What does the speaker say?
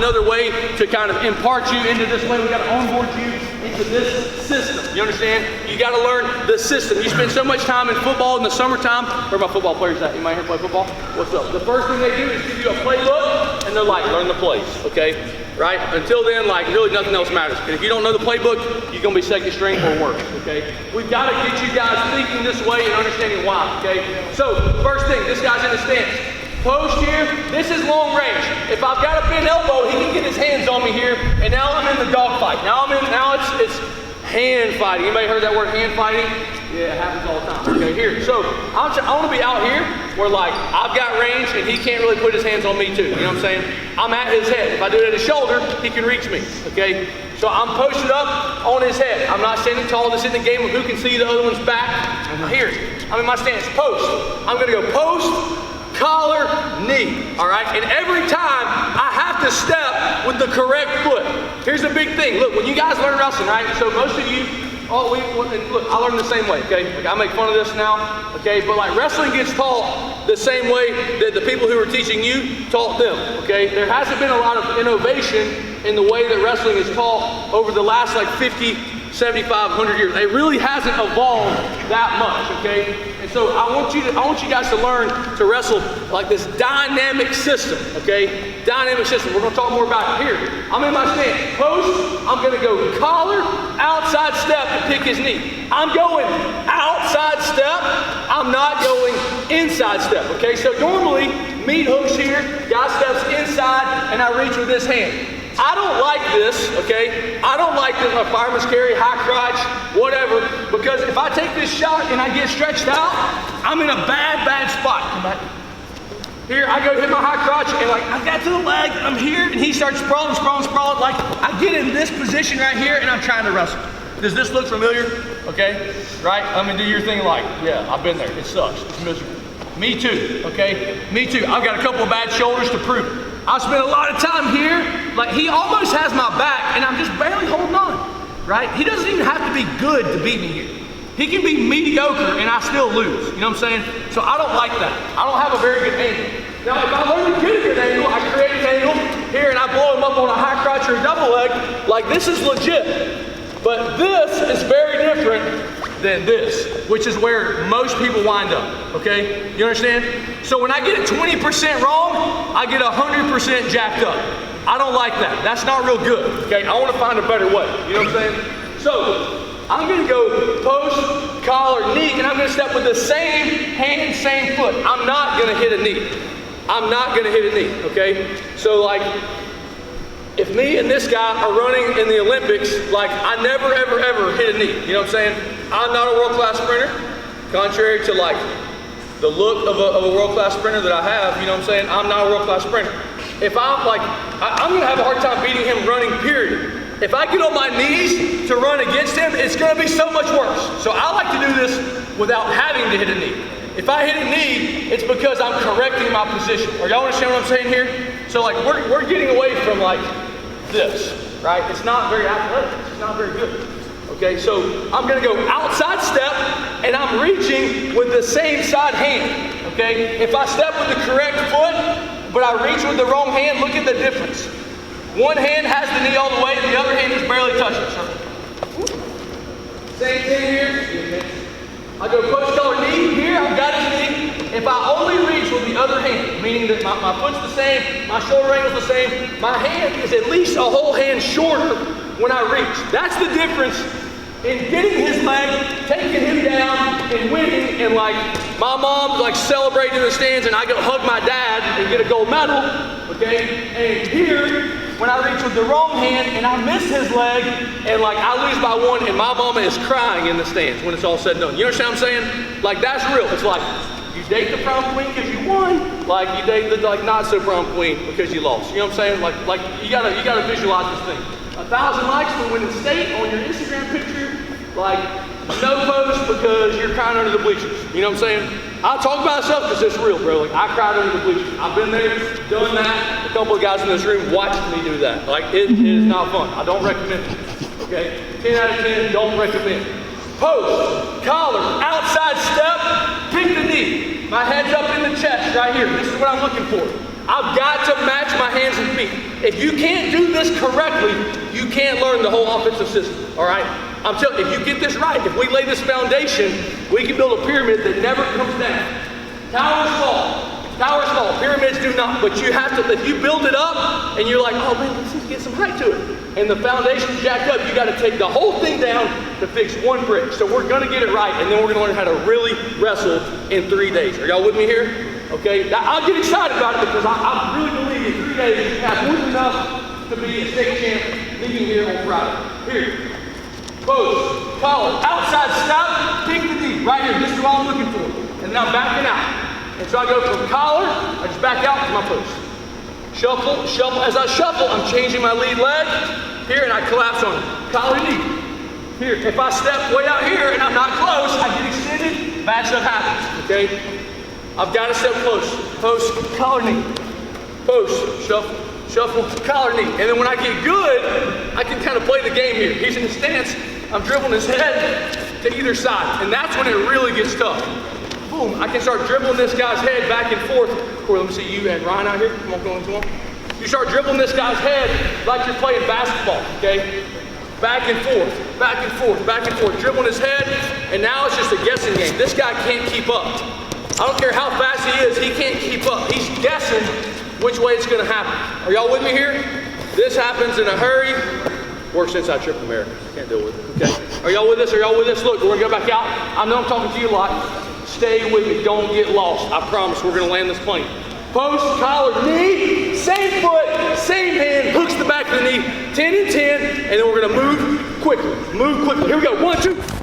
another way to kind of impart you into this way. We got to onboard you into this system. You understand? You got to learn the system. You spend so much time in football in the summertime. Where are my football players at? Anybody here play football? What's up? The first thing they do is give you a playbook, and they're like, learn the plays, okay? Right? Until then, like, really nothing else matters. And if you don't know the playbook, you're going to be second string or worse, okay? We've got to get you guys thinking this way and understanding why, okay? So, first thing, this guy's in the stance. Post here, this is long range. If I've got a bent elbow, he can get his hands on me here, and now I'm in the dog fight. Now it's hand fighting. Anybody heard that word, hand fighting? Yeah, it happens all the time. Okay, here. So I want to be out here where like I've got range and he can't really put his hands on me too. You know what I'm saying? I'm at his head. If I do it at his shoulder, he can reach me. Okay? So I'm posted up on his head. I'm not standing tall. This isn't a game of who can see the other one's back. Here, I'm in my stance. Post. I'm going to go post, collar, knee. All right? And every time I have to step with the correct foot. Here's the big thing. Look, when you guys learn wrestling, right? So most of you, look, I learned the same way, okay? Like I make fun of this now, okay? But like wrestling gets taught the same way that the people who were teaching you taught them, okay? There hasn't been a lot of innovation in the way that wrestling is taught over the last like 50, 75, 100 years. It really hasn't evolved that much, okay? And so I want you guys to learn to wrestle like this dynamic system, okay? Dynamic system. We're going to talk more about it here. I'm in my stance. Post, I'm going to go collar, outside step, and pick his knee. I'm going outside step. I'm not going inside step, okay? So normally, meat hooks here, guy steps inside, and I reach with this hand. I don't like this, okay? I don't like this, a fireman's carry, high crotch, whatever, because if I take this shot and I get stretched out, I'm in a bad spot. Here, I go hit my high crotch, and like, I got to the leg, I'm here, and he starts sprawling. Like, I get in this position right here, and I'm trying to wrestle. Does this look familiar? Okay, right? I'm gonna do your thing like, yeah, I've been there. It sucks, it's miserable. Me too, okay? Me too. I've got a couple of bad shoulders to prove it. I spent a lot of time here, like he almost has my back, and I'm just barely holding on, right? He doesn't even have to be good to beat me here. He can be mediocre, and I still lose, you know what I'm saying? So I don't like that. I don't have a very good angle. Now, if I learn to get a good angle, I create an angle here, and I blow him up on a high crotch or a double leg, like this is legit. But this is very different than this, which is where most people wind up, okay? You understand? So when I get it 20% wrong, I get 100% jacked up. I don't like that. That's not real good, okay? I want to find a better way, you know what I'm saying? So I'm going to go post, collar, knee, and I'm going to step with the same hand, same foot. I'm not going to hit a knee. I'm not going to hit a knee, okay? So like, if me and this guy are running in the Olympics, like I never, ever hit a knee. You know what I'm saying? I'm not a world-class sprinter, contrary to like the look of a world-class sprinter that I have. You know what I'm saying? I'm not a world-class sprinter. If I'm like, I'm gonna have a hard time beating him running, period. If I get on my knees to run against him, it's gonna be so much worse. So I like to do this without having to hit a knee. If I hit a knee, it's because I'm correcting my position. Are y'all understand what I'm saying here? So like we're getting away from like this, right? It's not very athletic, it's not very good. Okay, so I'm gonna go outside step and I'm reaching with the same side hand, okay? If I step with the correct foot, but I reach with the wrong hand, look at the difference. One hand has the knee all the way, the other hand is barely touching. Same thing here. I go push collar knee, here I've got his knee. If I only reach with the other hand, meaning that my foot's the same, my shoulder angle's the same, my hand is at least a whole hand shorter when I reach. That's the difference in getting his leg, taking him down, and winning, and like my mom like celebrating in the stands, and I go hug my dad and get a gold medal, okay? And here, when I reach with the wrong hand and I miss his leg, and like I lose by one, and my mama is crying in the stands when it's all said and done. You understand what I'm saying? Like that's real. It's like you date the prom queen because you won, like you date the like not so prom queen because you lost. You know what I'm saying? Like you gotta visualize this thing. 1,000 likes for winning state on your Instagram picture, like no post because you're crying under the bleachers. You know what I'm saying? I talk about stuff because it's real, bro. Like I cried under the bleachers. I've been there, done that. A couple of guys in this room watched me do that. Like it is not fun. I don't recommend it. Okay? 10 out of 10, don't recommend. Post, collar, outside step, pick the knee. My head's up in the chest right here. This is what I'm looking for. I've got to match my hands and feet. If you can't do this correctly, you can't learn the whole offensive system, all right? I'm telling you, if you get this right, if we lay this foundation, we can build a pyramid that never comes down. Towers fall, pyramids do not, but you have to, if you build it up and you're like, oh man, let's just get some height to it, and the foundation's jacked up, you gotta take the whole thing down to fix one brick. So we're gonna get it right, and then we're gonna learn how to really wrestle in 3 days. Are y'all with me here? Okay, now, I'll get excited about it because I really believe in 3 days you have more than enough to be a state champ leaving here on Friday. Here, post, collar, outside stop, kick the knee, right here. This is what I'm looking for. And now I'm backing out. And so I go from collar, I just back out to my post. Shuffle, shuffle. As I shuffle, I'm changing my lead leg here, and I collapse on it. Collar, knee. Here, if I step way out here and I'm not close, I get extended, bad stuff happens, okay? I've got to step close. Post, collar, knee. Post, shuffle, shuffle, collar, knee. And then when I get good, I can kind of play the game here. He's in the stance, I'm dribbling his head to either side. And that's when it really gets tough. Boom, I can start dribbling this guy's head back and forth. Corey, let me see you and Ryan out here. Come on, come on. You start dribbling this guy's head like you're playing basketball, okay? Back and forth, back and forth, back and forth, dribbling his head, and now it's just a guessing game. This guy can't keep up. I don't care how fast he is, he can't keep up. He's guessing which way it's gonna happen. Are y'all with me here? This happens in a hurry. Worst inside triple America. I can't deal with it, okay? Are y'all with us? Are y'all with us? Look, we're gonna go back out. I know I'm talking to you a lot. Stay with me, don't get lost. I promise we're gonna land this plane. Post, collar, knee, same foot, same hand, hooks the back of the knee, 10 and 10, and then we're gonna move quickly. Move quickly. Here we go, 1, 2.